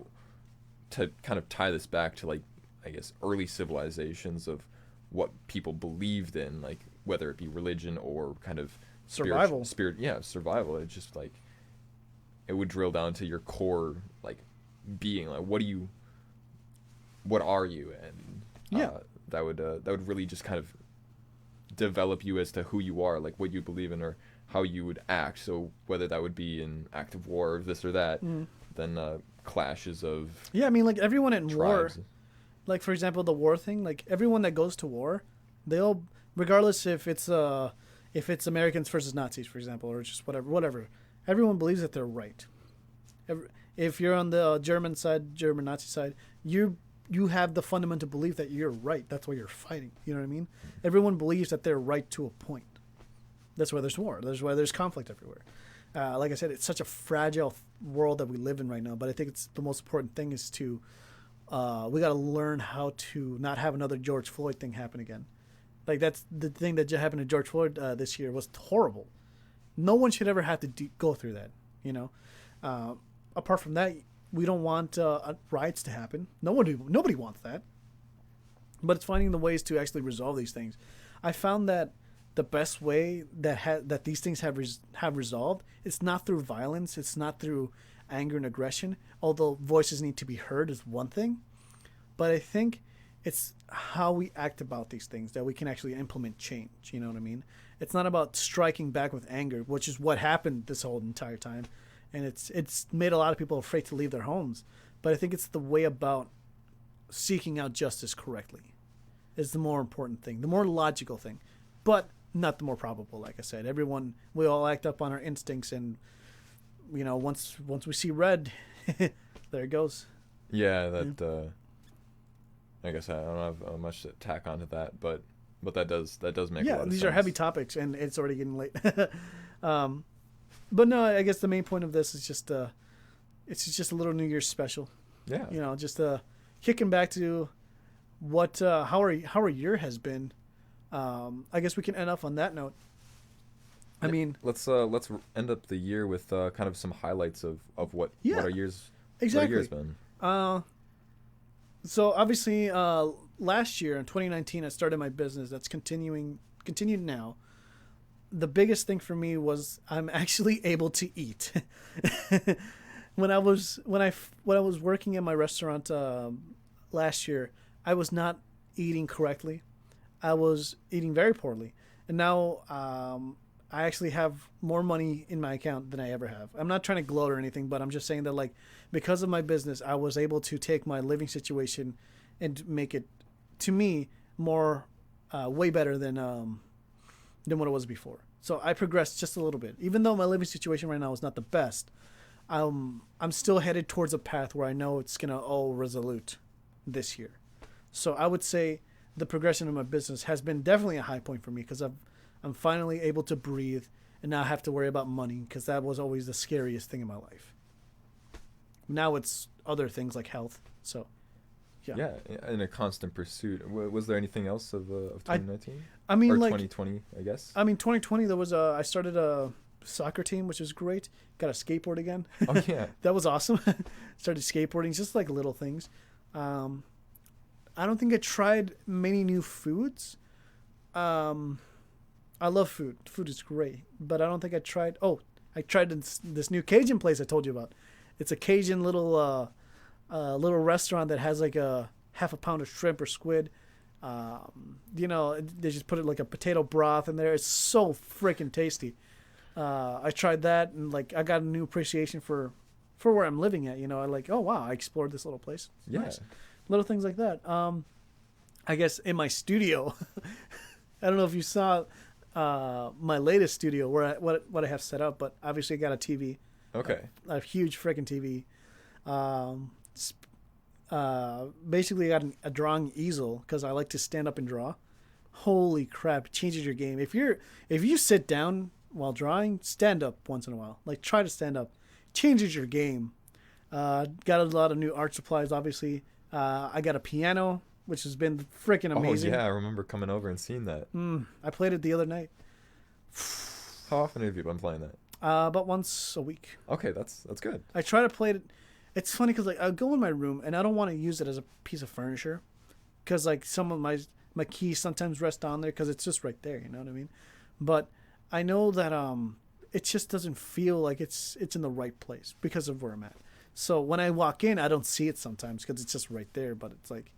to kind of tie this back to like, I guess, early civilizations of what people believed in, like whether it be religion or kind of survival. Survival. It's just like it would drill down to your core like being, like what are you, and that would really just kind of develop you as to who you are, like what you believe in or how you would act. So whether that would be an act of war or this or that, then clashes of I mean, like everyone in tribes. war, like for example the war thing, like everyone that goes to war, they'll, regardless if it's Americans versus Nazis, for example, or just whatever, everyone believes that they're right. If you're on the German Nazi side, you have the fundamental belief that you're right. That's why you're fighting. You know what I mean? Everyone believes that they're right to a point. That's why there's war. That's why there's conflict everywhere. Like I said, it's such a fragile world that we live in right now. But I think it's the most important thing is to we got to learn how to not have another George Floyd thing happen again. Like that's the thing that just happened to George Floyd this year was horrible. No one should ever have to go through that. You know, apart from that, we don't want riots to happen. Nobody wants that. But it's finding the ways to actually resolve these things. I found that the best way that these things have resolved, it's not through violence, it's not through anger and aggression. Although voices need to be heard is one thing, but I think it's how we act about these things that we can actually implement change. You know what I mean? It's not about striking back with anger, which is what happened this whole entire time, and it's made a lot of people afraid to leave their homes. But I think it's the way about seeking out justice correctly is the more important thing, the more logical thing, but not the more probable. Like I said, we all act up on our instincts, and you know, once we see red, there it goes. Yeah, that. I guess I don't have much to tack onto that, but that does make a lot of sense. Yeah, these are heavy topics, and it's already getting late. But no, I guess the main point of this is just it's just a little New Year's special. Yeah. You know, just kicking back to what how our year has been. I guess we can end off on that note. I mean, let's end up the year with kind of some highlights of what our year's been. So obviously, last year in 2019, I started my business. That's continued now. The biggest thing for me was I'm actually able to eat. when I was working in my restaurant last year, I was not eating correctly. I was eating very poorly, and now I actually have more money in my account than I ever have. I'm not trying to gloat or anything, but I'm just saying that, like, because of my business, I was able to take my living situation and make it, to me, more way better than what it was before. So I progressed just a little bit. Even though my living situation right now is not the best, I'm still headed towards a path where I know it's gonna all resolute this year. So I would say the progression of my business has been definitely a high point for me, because I'm finally able to breathe and not have to worry about money, because that was always the scariest thing in my life. Now it's other things like health. So, yeah, in a constant pursuit. Was there anything else of 2019? I mean, or like 2020, I guess. I mean, 2020 there was I started a soccer team, which was great. Got a skateboard again. Oh yeah, that was awesome. Started skateboarding, just like little things. I don't think I tried many new foods. I love food. Food is great, but I don't think I tried. Oh, I tried this new Cajun place I told you about. It's a Cajun little restaurant that has like a half a pound of shrimp or squid. You know, they just put it like a potato broth in there. It's so freaking tasty. I tried that, and like I got a new appreciation for where I'm living at. You know, I like, oh wow, I explored this little place. Yeah. Nice. Little things like that. I guess in my studio, I don't know if you saw my latest studio where what I have set up, but obviously I got a TV. Okay. A huge freaking TV. Basically I got a drawing easel because I like to stand up and draw. Holy crap, it changes your game. If you sit down while drawing, stand up once in a while. Like try to stand up. Changes your game. Got a lot of new art supplies, obviously. I got a piano, which has been freaking amazing. Oh yeah, I remember coming over and seeing that. I played it the other night. How often have you been playing that? About once a week. Okay, that's good. I try to play it. It's funny because like I go in my room and I don't want to use it as a piece of furniture, because like some of my keys sometimes rest on there because it's just right there. You know what I mean? But I know that it just doesn't feel like it's in the right place because of where I'm at. So when I walk in, I don't see it sometimes because it's just right there. But it's like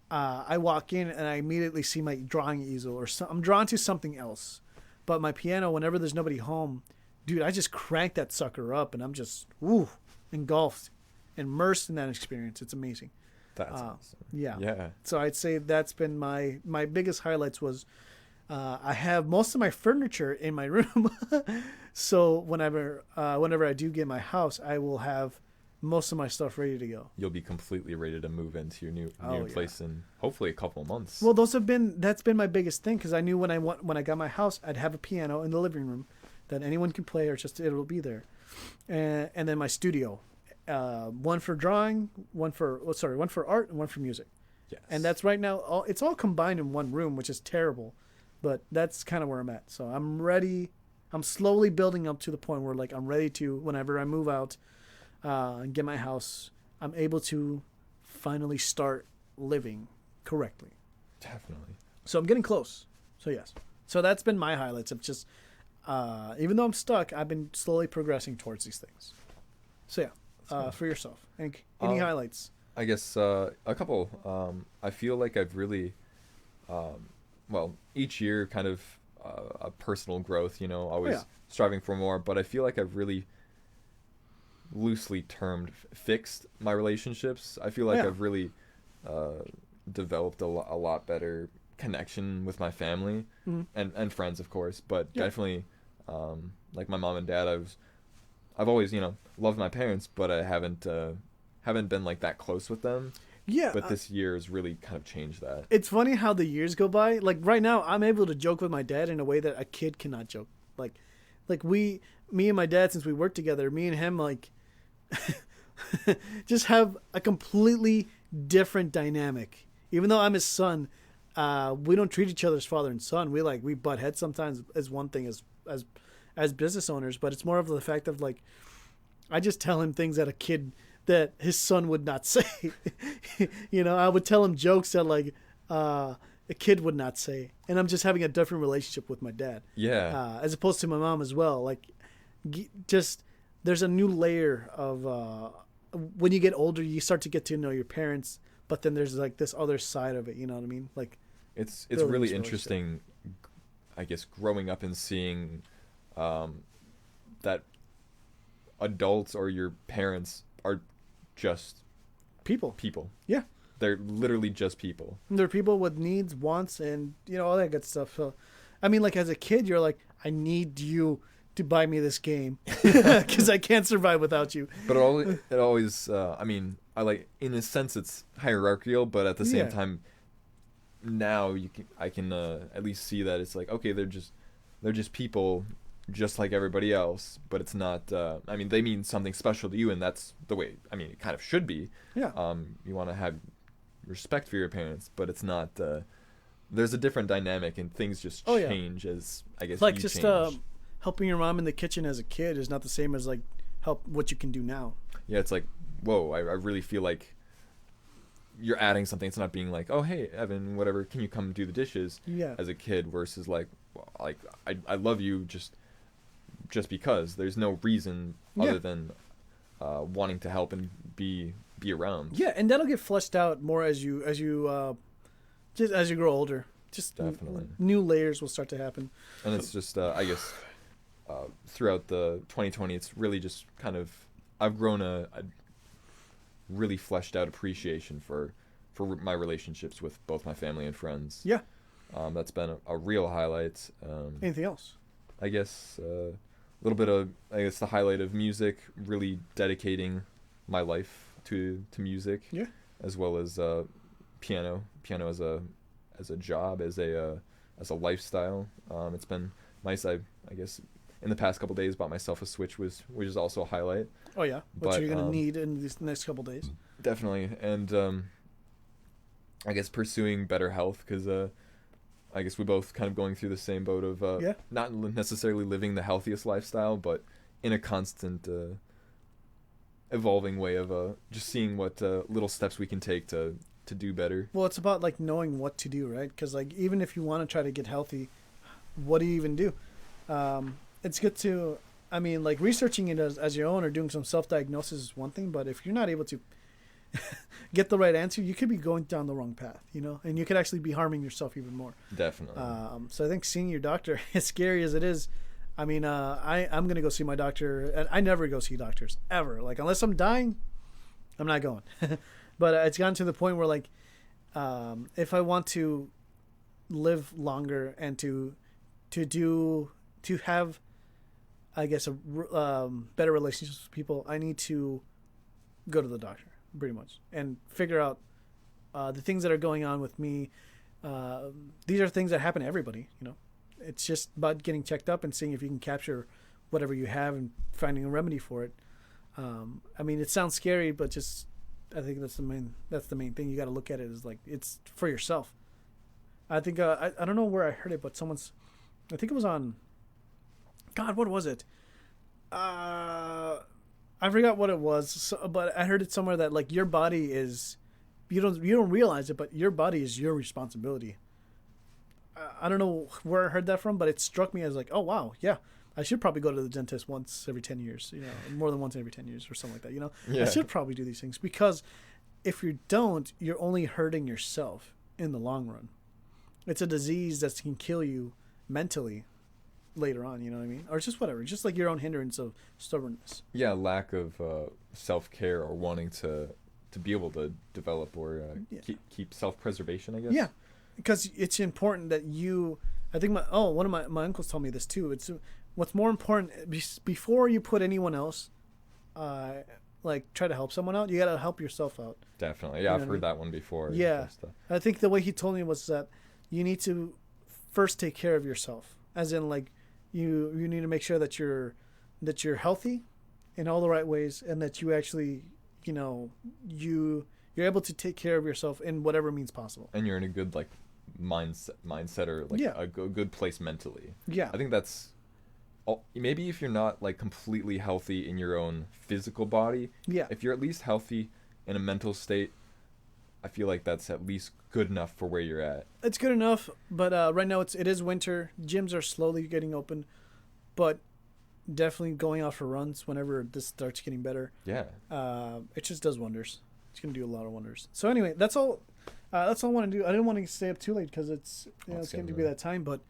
I walk in and I immediately see my drawing easel or I'm drawn to something else. But my piano, whenever there's nobody home, dude, I just crank that sucker up and I'm just engulfed, immersed in that experience. It's amazing. That's awesome. Yeah. Yeah. So I'd say that's been my biggest highlights was I have most of my furniture in my room. So whenever I do get my house, I will have most of my stuff ready to go. You'll be completely ready to move into your new place in hopefully a couple of months. Well, that's been my biggest thing because I knew when I got my house, I'd have a piano in the living room that anyone can play or just it'll be there, and then my studio, one for drawing, one for art, and one for music. Yes. And that's right now it's all combined in one room, which is terrible, but that's kind of where I'm at. So I'm ready. I'm slowly building up to the point where like I'm ready to whenever I move out and get my house, I'm able to finally start living correctly. Definitely. So I'm getting close. So yes. So that's been my highlights of just even though I'm stuck, I've been slowly progressing towards these things. So yeah, for yourself, any highlights? I guess a couple. I feel like I've really, each year kind of a personal growth. You know, always striving for more. But I feel like I've really loosely termed fixed my relationships. I feel like I've really developed a lot better connection with my family and friends, of course, but definitely like my mom and dad. I've always loved my parents, but I haven't been like that close with them. Yeah, but this year has really kind of changed that. It's funny how the years go by. Like right now, I'm able to joke with my dad in a way that a kid cannot joke. Like me and my dad, since we work together, me and him like just have a completely different dynamic. Even though I'm his son, we don't treat each other as father and son. We butt heads sometimes as one thing as business owners, but it's more of the fact of like I just tell him things that his son would not say. I would tell him jokes that like a kid would not say, and I'm just having a different relationship with my dad. Yeah. As opposed to my mom as well. Like just there's a new layer of when you get older, you start to get to know your parents, but then there's like this other side of it. You know what I mean? Like it's really interesting, I guess, growing up and seeing that adults or your parents are just people. Yeah. They're literally just people. They're people with needs, wants, and all that good stuff. So, I mean, like as a kid, you're like, I need you to buy me this game because I can't survive without you. But it always I mean, I like in a sense it's hierarchical, but at the same time, now I can at least see that it's like, okay, they're just people, just like everybody else, but it's not. I mean, they mean something special to you, and that's the way. I mean, it kind of should be. Yeah. You want to have respect for your parents, but it's not. There's a different dynamic, and things just change as I guess. Like just helping your mom in the kitchen as a kid is not the same as like help what you can do now. Yeah, it's like, whoa, I really feel like you're adding something. It's not being like, oh, hey, Evan, whatever, can you come do the dishes? Yeah. As a kid versus like I love you just because. There's no reason other than wanting to help and be around. Yeah, and that'll get fleshed out more as you just as you grow older. Just definitely new layers will start to happen. And it's just I guess throughout the 2020, it's really just kind of I've grown a really fleshed out appreciation for my relationships with both my family and friends. Yeah. That's been a real highlight. Anything else? I guess a little bit of the highlight of music, really dedicating my life to music. Yeah. As well as piano as a job, as a lifestyle. It's been nice. I guess in the past couple days bought myself a Switch, which is also a highlight. Oh yeah, which you're gonna need in these next couple days. Definitely, and I guess pursuing better health, because I guess we both kind of going through the same boat of not necessarily living the healthiest lifestyle, but in a constant evolving way of just seeing what little steps we can take to do better. Well, it's about like knowing what to do, right? Because like even if you want to try to get healthy, what do you even do? It's good to, I mean, like researching it as your own or doing some self-diagnosis is one thing, but if you're not able to get the right answer, you could be going down the wrong path, you know, and you could actually be harming yourself even more. Definitely. So I think seeing your doctor, as scary as it is, I mean, I'm going to go see my doctor, and I never go see doctors ever. Like, unless I'm dying, I'm not going. But it's gotten to the point where, like, if I want to live longer and to have, I guess, a better relationships with people, I need to go to the doctor, pretty much, and figure out the things that are going on with me. These are things that happen to everybody, you know. It's just about getting checked up and seeing if you can capture whatever you have and finding a remedy for it. I mean, it sounds scary, but just I think that's the main thing. You got to look at it as like it's for yourself. I think I don't know where I heard it, but I think it was on. God, what was it? I forgot what it was, but I heard it somewhere that like your body is, you don't realize it, but your body is your responsibility. I don't know where I heard that from, but it struck me as like, oh wow, yeah, I should probably go to the dentist once every 10 years, you know, more than once every 10 years or something like that, you know. Yeah. I should probably do these things, because if you don't, you're only hurting yourself in the long run. It's a disease that can kill you mentally later on, you know what I mean? Or just whatever, just like your own hindrance of stubbornness. Yeah, lack of self-care or wanting to be able to develop or keep self-preservation, I guess. Yeah, because it's important that you, I think one of my uncles told me this too. It's what's more important before you put anyone else, like try to help someone out, you got to help yourself out. Definitely. Yeah, I've heard that one before. Yeah. I think the way he told me was that you need to first take care of yourself, as in like you need to make sure that you're healthy in all the right ways, and that you actually, you know, you're able to take care of yourself in whatever means possible. And you're in a good like mindset or like a good place mentally. Yeah. I think that's maybe if you're not like completely healthy in your own physical body, if you're at least healthy in a mental state, I feel like that's at least good enough for where you're at. It's good enough, but right now it is winter. Gyms are slowly getting open, but definitely going out for runs whenever this starts getting better. Yeah. It just does wonders. It's gonna do a lot of wonders. So anyway, that's all. That's all I want to do. I didn't want to stay up too late because it's going to be that time. But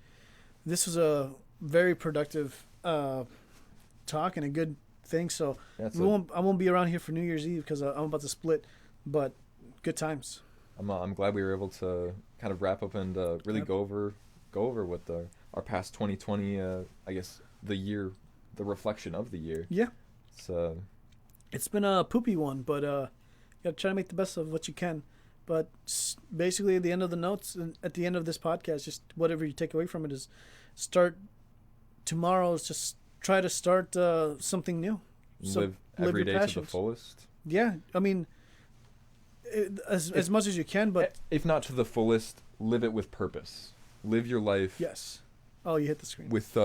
this was a very productive talk and a good thing. So I won't be around here for New Year's Eve because I'm about to split. But good times. I'm glad we were able to kind of wrap up and really go over what our past 2020. I guess the reflection of the year. Yeah. It's been a poopy one, but you gotta try to make the best of what you can. But basically, at the end of the notes, and at the end of this podcast, just whatever you take away from it is start tomorrow. Is just try to start something new. Live every day to the fullest. Yeah, I mean, as much as you can, but if not to the fullest, live it with purpose. Live your life. Yes. Oh, you hit the screen. With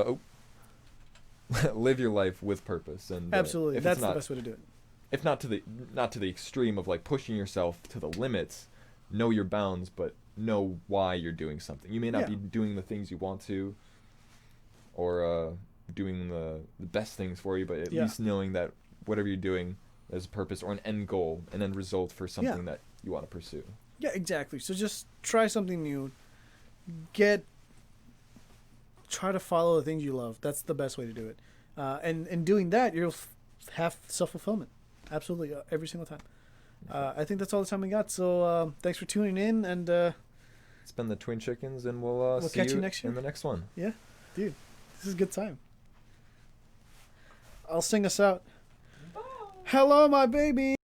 live your life with purpose, and absolutely, that's the best way to do it. If not to the extreme of like pushing yourself to the limits, know your bounds, but know why you're doing something. You may not be doing the things you want to, or doing the best things for you, but at least knowing that whatever you're doing, there's a purpose or an end goal, an end result for something that you want to pursue. Yeah, exactly. So just try something new. Get try to follow the things you love. That's the best way to do it. And in doing that, you'll have self-fulfillment. Absolutely, every single time. I think that's all the time we got. So thanks for tuning in, and it's been the Twin Chickens, and we'll see catch you next year in the next one. Yeah, dude, this is a good time. I'll sing us out. Bye. Hello, my baby.